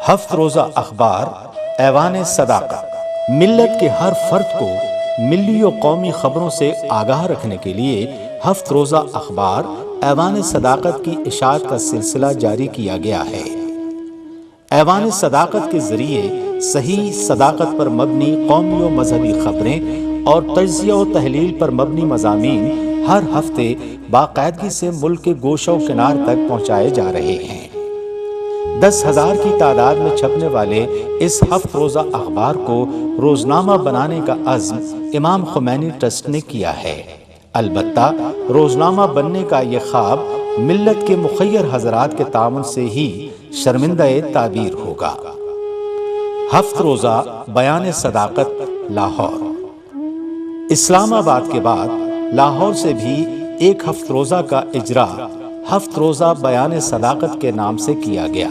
ہفت روزہ اخبار ایوان صداقت ملت کے ہر فرد کو ملی و قومی خبروں سے آگاہ رکھنے کے لیے ہفت روزہ اخبار ایوان صداقت کی اشاعت کا سلسلہ جاری کیا گیا ہے۔ ایوان صداقت کے ذریعے صحیح صداقت پر مبنی قومی و مذہبی خبریں اور تجزیہ و تحلیل پر مبنی مضامین ہر ہفتے باقاعدگی سے ملک کے گوشہ و کنار تک پہنچائے جا رہے ہیں۔ 10,000 کی تعداد میں چھپنے والے اس ہفت روزہ اخبار کو روزنامہ بنانے کا عزم امام خمینی ٹرسٹ نے کیا ہے۔ البتہ روزنامہ بننے کا یہ خواب ملت کے مخیر حضرات کے تعاون سے ہی شرمندہ تعبیر ہوگا۔ ہفت روزہ بیان صداقت لاہور۔ اسلام آباد کے بعد لاہور سے بھی ایک ہفت روزہ کا اجرا ہفت روزہ بیان صداقت کے نام سے کیا گیا۔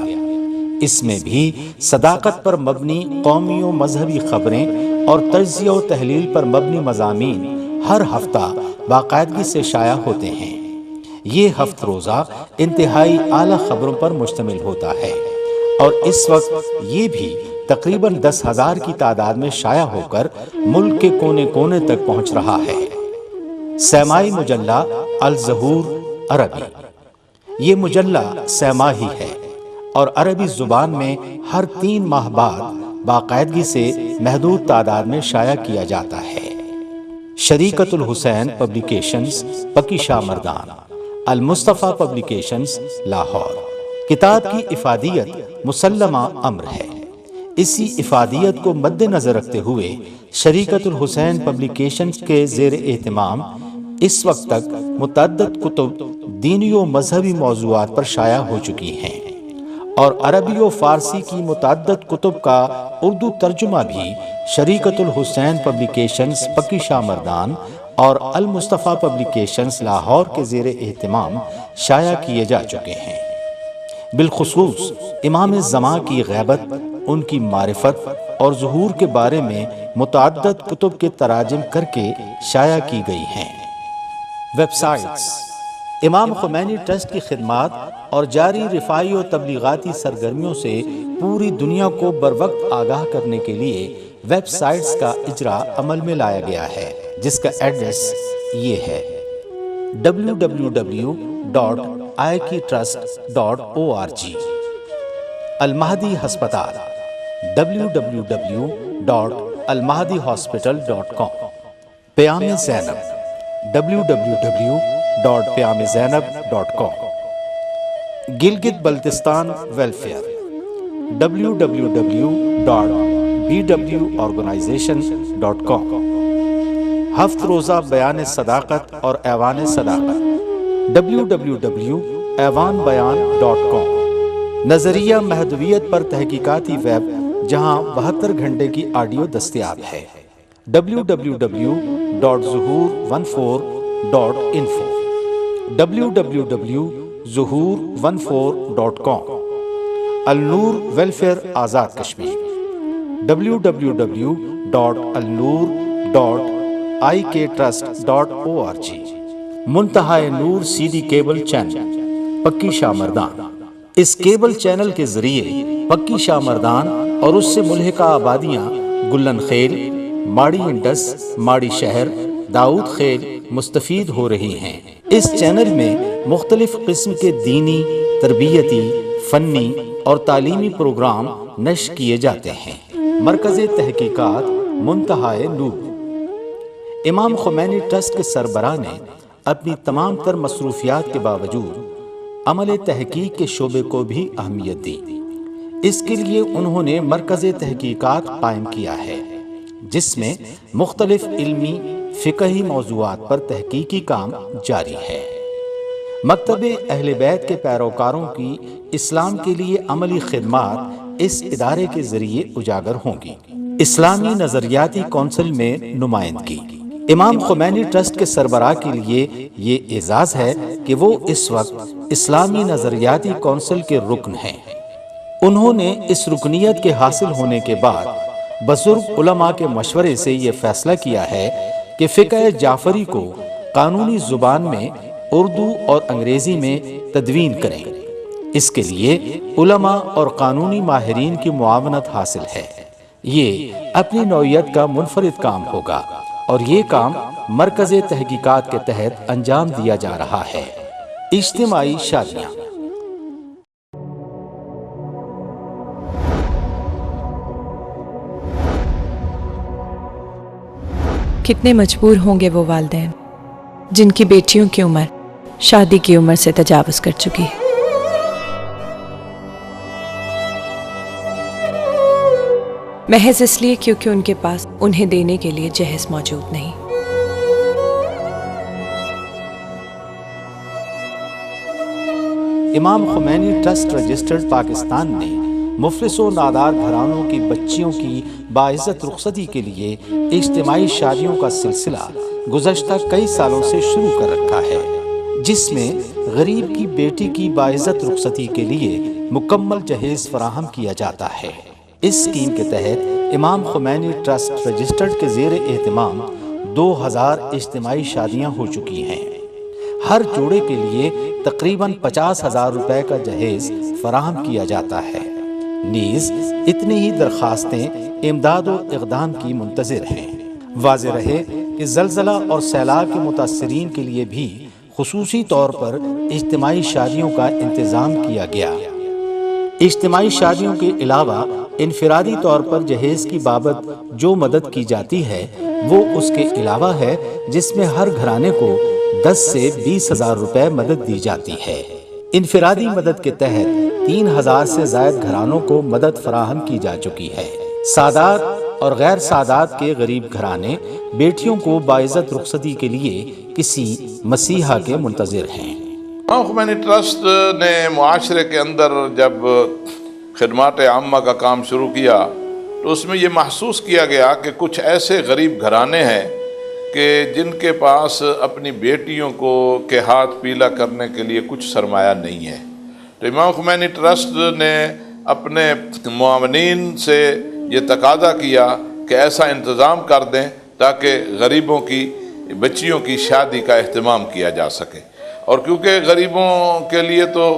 اس میں بھی صداقت پر مبنی قومی و مذہبی خبریں اور تجزیہ و تحلیل پر مبنی مضامین ہر ہفتہ باقاعدگی سے شائع ہوتے ہیں۔ یہ ہفت روزہ انتہائی اعلیٰ خبروں پر مشتمل ہوتا ہے اور اس وقت یہ بھی تقریباً 10,000 کی تعداد میں شائع ہو کر ملک کے کونے کونے تک پہنچ رہا ہے۔ سیمائی مجلہ الظہور عربی۔ یہ مجلہ سیمائی ہے اور عربی زبان میں ہر 3 ماہ بعد باقاعدگی سے محدود تعداد میں شائع کیا جاتا ہے۔ شریکت الحسین پبلیکیشنز پکی شاہ مردان۔ المصطفیٰ پبلیکیشنز لاہور۔ کتاب کی افادیت مسلمہ امر ہے۔ اسی افادیت کو مد نظر رکھتے ہوئے شریکت الحسین پبلیکیشنز کے زیر اہتمام اس وقت تک متعدد کتب دینی و مذہبی موضوعات پر شائع ہو چکی ہیں اور عربی و فارسی کی متعدد کتب کا اردو ترجمہ بھی شریکت الحسین پبلیکیشنز پکی شاہ مردان اور المصطفیٰ پبلیکیشنز لاہور کے زیر اہتمام شائع کیے جا چکے ہیں۔ بالخصوص امام زمان کی غیبت، ان کی معرفت اور ظہور کے بارے میں متعدد کتب کے تراجم کر کے شائع کی گئی ہیں۔ Web sites. امام خمینی ٹرسٹ کی خدمات اور جاری رفاعی و تبلیغاتی سرگرمیوں سے پوری دنیا کو بروقت آگاہ کرنے کے لیے ویب سائٹس کا اجرا عمل میں لایا گیا ہے، جس کا ایڈریس یہ ہے: www.aikitrust.org۔ المہدی ہسپتال www.almahdihospital.com۔ پیام زینب www.pyamzainab.com۔ Gilgit Baltistan welfare www.bworganization.com۔ ہفت روزہ بیان صداقت اور ایوان صداقت www.ایوانبیان.com۔ نظریہ مہدویت پر تحقیقاتی ویب جہاں 72 گھنٹے کی آڈیو دستیاب ہے www.zuhur14.info۔ www.zuhur14.com۔ النور ویلفیئر آزاد کشمیر www.alnoor.iktrust.org۔ منتہائے نور سی ڈی کیبل چینل پکی شاہ مردان۔ اس کیبل چینل کے ذریعے پکی شاہ مردان اور اس سے ملحقہ آبادیاں گلن خیل، ماڑی انڈس، ماڑی شہر، داؤد خیل مستفید ہو رہی ہیں۔ اس چینل میں مختلف قسم کے دینی، تربیتی، فنی اور تعلیمی پروگرام نشر کیے جاتے ہیں۔ مرکز تحقیقات منتہائے نور۔ امام خمینی ٹرسٹ کے سربراہ نے اپنی تمام تر مصروفیات کے باوجود عمل تحقیق کے شعبے کو بھی اہمیت دی۔ اس کے لیے انہوں نے مرکز تحقیقات قائم کیا ہے، جس میں مختلف علمی فقہی موضوعات پر تحقیقی کام جاری ہے۔ مکتب اہل بیت کے پیروکاروں کی اسلام کے لیے عملی خدمات اس ادارے کے ذریعے اجاگر ہوں گی۔ اسلامی نظریاتی کونسل میں نمائندگی۔ امام خمینی ٹرسٹ کے سربراہ کے لیے یہ اعزاز ہے کہ وہ اس وقت اسلامی نظریاتی کونسل کے رکن ہیں۔ انہوں نے اس رکنیت کے حاصل ہونے کے بعد بزرگ علماء کے مشورے سے یہ فیصلہ کیا ہے کہ فقہ جعفری کو قانونی زبان میں اردو اور انگریزی میں تدوین کریں۔ اس کے لیے علماء اور قانونی ماہرین کی معاونت حاصل ہے۔ یہ اپنی نوعیت کا منفرد کام ہوگا اور یہ کام مرکز تحقیقات کے تحت انجام دیا جا رہا ہے۔ اجتماعی شادیاں۔ کتنے مجبور ہوں گے وہ والدین جن کی بیٹیوں کی عمر شادی کی عمر سے تجاوز کر چکی ہے۔ محض اس لیے کیونکہ ان کے پاس انہیں دینے کے لیے جہیز موجود نہیں۔ امام خمینی ٹرسٹ رجسٹرڈ پاکستان نے مفلس و نادار گھرانوں کی بچیوں کی باعزت رخصتی کے لیے اجتماعی شادیوں کا سلسلہ گزشتہ کئی سالوں سے شروع کر رکھا ہے، جس میں غریب کی بیٹی کی باعزت رخصتی کے لیے مکمل جہیز فراہم کیا جاتا ہے۔ اس اسکیم کے تحت امام خمینی ٹرسٹ رجسٹرڈ کے زیر اہتمام 2000 اجتماعی شادیاں ہو چکی ہیں۔ ہر جوڑے کے لیے تقریباً 50,000 روپے کا جہیز فراہم کیا جاتا ہے۔ نیز اتنی ہی درخواستیں امداد و اقدام کی منتظر ہیں۔ واضح رہے کہ زلزلہ اور سیلاب کے متاثرین کے لیے بھی خصوصی طور پر اجتماعی شادیوں کا انتظام کیا گیا۔ اجتماعی شادیوں کے علاوہ انفرادی طور پر جہیز کی بابت جو مدد کی جاتی ہے وہ اس کے علاوہ ہے، جس میں ہر گھرانے کو 10 سے 20,000 روپے مدد دی جاتی ہے۔ انفرادی مدد کے تحت 3,000 سے زائد گھرانوں کو مدد فراہم کی جا چکی ہے۔ سادات اور غیر سادات کے غریب گھرانے بیٹیوں کو باعزت رخصتی کے لیے کسی مسیحا کے منتظر ہیں۔ امام خمینی ٹرسٹ نے معاشرے کے اندر جب خدمات عامہ کا کام شروع کیا تو اس میں یہ محسوس کیا گیا کہ کچھ ایسے غریب گھرانے ہیں کہ جن کے پاس اپنی بیٹیوں کے ہاتھ پیلا کرنے کے لیے کچھ سرمایہ نہیں ہے۔ تو امام خمینی ٹرسٹ نے اپنے معاونین سے یہ تقاضا کیا کہ ایسا انتظام کر دیں تاکہ غریبوں کی بچیوں کی شادی کا اہتمام کیا جا سکے۔ اور کیونکہ غریبوں کے لیے تو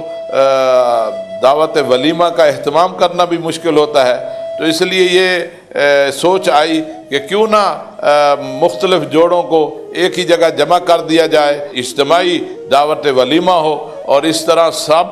دعوت ولیمہ کا اہتمام کرنا بھی مشکل ہوتا ہے، تو اس لیے یہ سوچ آئی کہ کیوں نہ مختلف جوڑوں کو ایک ہی جگہ جمع کر دیا جائے، اجتماعی دعوت ولیمہ ہو اور اس طرح سب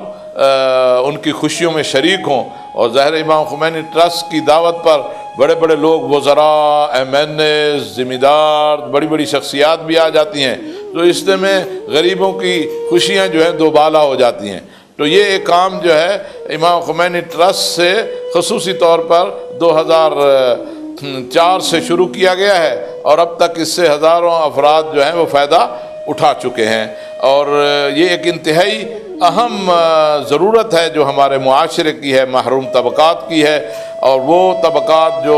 ان کی خوشیوں میں شریک ہوں۔ اور ظاہر امام خمینی ٹرسٹ کی دعوت پر بڑے بڑے لوگ، وزراء، MNA، ذمہ دار، بڑی بڑی شخصیات بھی آ جاتی ہیں، تو اس میں غریبوں کی خوشیاں جو ہیں دوبالا ہو جاتی ہیں۔ تو یہ ایک کام جو ہے امام خمینی ٹرسٹ سے خصوصی طور پر 2004 سے شروع کیا گیا ہے، اور اب تک اس سے ہزاروں افراد جو ہیں وہ فائدہ اٹھا چکے ہیں۔ اور یہ ایک انتہائی اہم ضرورت ہے جو ہمارے معاشرے کی ہے، محروم طبقات کی ہے، اور وہ طبقات جو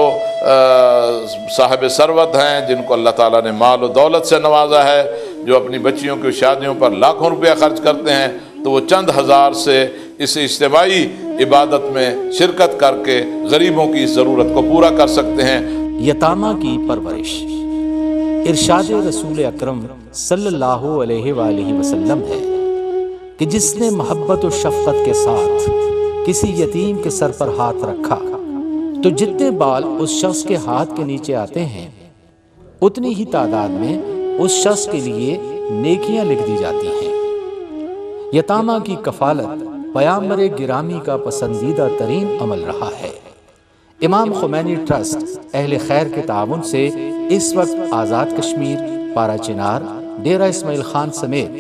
صاحب ثروت ہیں، جن کو اللہ تعالیٰ نے مال و دولت سے نوازا ہے، جو اپنی بچیوں کی شادیوں پر لاکھوں روپیہ خرچ کرتے ہیں، تو وہ چند ہزار سے اس اجتماعی عبادت میں شرکت کر کے غریبوں کی ضرورت کو پورا کر سکتے ہیں۔ یتامہ کی پرورش۔ ارشاد رسول اکرم صلی اللہ علیہ وآلہ وسلم ہے کہ جس نے محبت و شفقت کے ساتھ کسی یتیم کے سر پر ہاتھ رکھا تو جتنے بال اس شخص کے ہاتھ کے نیچے آتے ہیں اتنی ہی تعداد میں اس شخص کے لیے نیکیاں لکھ دی جاتی ہیں۔ یتامہ کی کفالت پیامبر گرامی کا پسندیدہ ترین عمل رہا ہے۔ امام خمینی ٹرسٹ اہل خیر کے تعاون سے اس وقت آزاد کشمیر، پارا چنار، ڈیرہ اسماعیل خان سمیت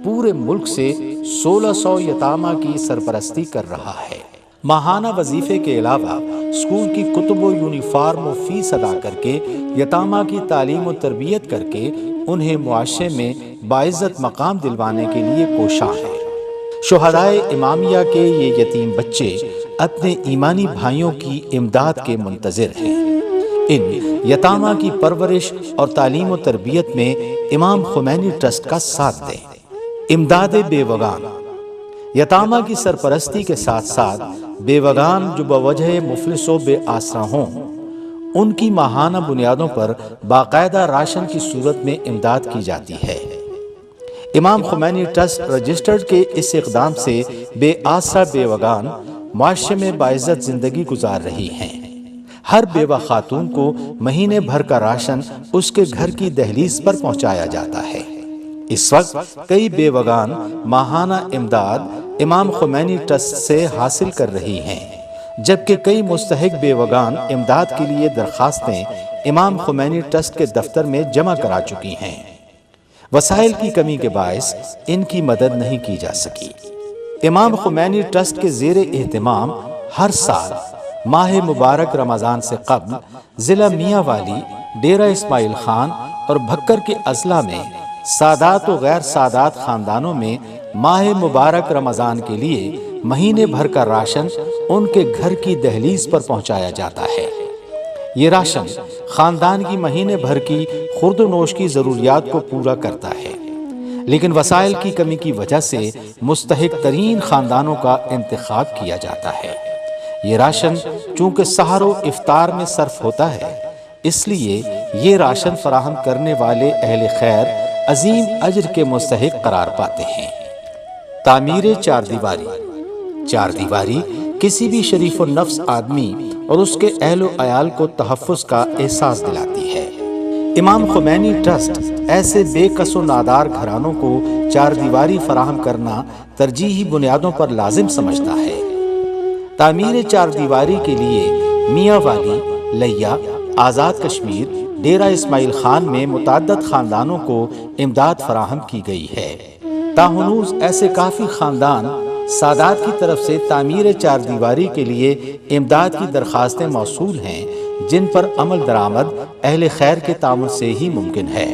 پورے ملک سے 1600 یتامہ کی سرپرستی کر رہا ہے۔ ماہانہ وظیفے کے علاوہ اسکول کی کتب و یونیفارم و فیس ادا کر کے یتامہ کی تعلیم و تربیت کر کے انہیں معاشرے میں باعزت مقام دلوانے کے لیے کوشاں ہے۔ شہدائے امامیہ کے یہ یتیم بچے اپنے ایمانی بھائیوں کی امداد کے منتظر ہیں۔ ان یتامہ کی پرورش اور تعلیم و تربیت میں امام خمینی ٹرسٹ کا ساتھ دیں۔ امداد بیوگان۔ یتامہ کی سرپرستی کے ساتھ ساتھ بیوگان جو بوجہ مفلس و بے آسرا ہوں ان کی ماہانہ بنیادوں پر باقاعدہ راشن کی صورت میں امداد کی جاتی ہے۔ امام خمینی ٹرسٹ رجسٹرڈ کے اس اقدام سے بے آسرا بیوگان معاشرے میں باعزت زندگی گزار رہی ہیں۔ ہر بیوہ خاتون کو مہینے بھر کا راشن اس کے گھر کی دہلیز پر پہنچایا جاتا ہے۔ اس وقت کئی بیوگان ماہانہ امداد امام خمینی ٹرسٹ سے حاصل کر رہی ہیں، جبکہ کئی مستحق بیوگان امداد کے لیے درخواستیں امام خمینی ٹرسٹ کے دفتر میں جمع کرا چکی ہیں۔ وسائل کی کمی کے باعث ان کی مدد نہیں کی جا سکی۔ امام خمینی ٹرسٹ کے زیر اہتمام ہر سال ماہ مبارک رمضان سے قبل ضلع میاں والی، ڈیرہ اسماعیل خان اور بھکر کے اضلاع میں سادات و غیر سادات خاندانوں میں ماہ مبارک رمضان کے لیے مہینے بھر کا راشن ان کے گھر کی دہلیز پر پہنچایا جاتا ہے۔ یہ راشن خاندان کی مہینے بھر کی خورد و نوش کی ضروریات کو پورا کرتا ہے، لیکن وسائل کی کمی کی وجہ سے مستحق ترین خاندانوں کا انتخاب کیا جاتا ہے۔ یہ راشن چونکہ سحر و افطار میں صرف ہوتا ہے، اس لیے یہ راشن فراہم کرنے والے اہل خیر عظیم اجر کے مستحق قرار پاتے ہیں۔ تعمیر چار دیواری۔ چار دیواری کسی بھی شریف النفس آدمی اور اس کے اہل و عیال کو تحفظ کا احساس دلاتی ہے۔ امام خمینی ٹرسٹ ایسے بے کس و نادار گھرانوں کو چار دیواری فراہم کرنا ترجیحی بنیادوں پر لازم سمجھتا ہے۔ تعمیر چار دیواری کے لیے میاں والی، لیا، آزاد کشمیر، ڈیرہ اسماعیل خان میں متعدد خاندانوں کو امداد فراہم کی گئی ہے۔ تاہنوز ایسے کافی خاندان سادات کی طرف سے تعمیر چار دیواری کے لیے امداد کی درخواستیں موصول ہیں، جن پر عمل درآمد اہل خیر کے تعاون سے ہی ممکن ہے۔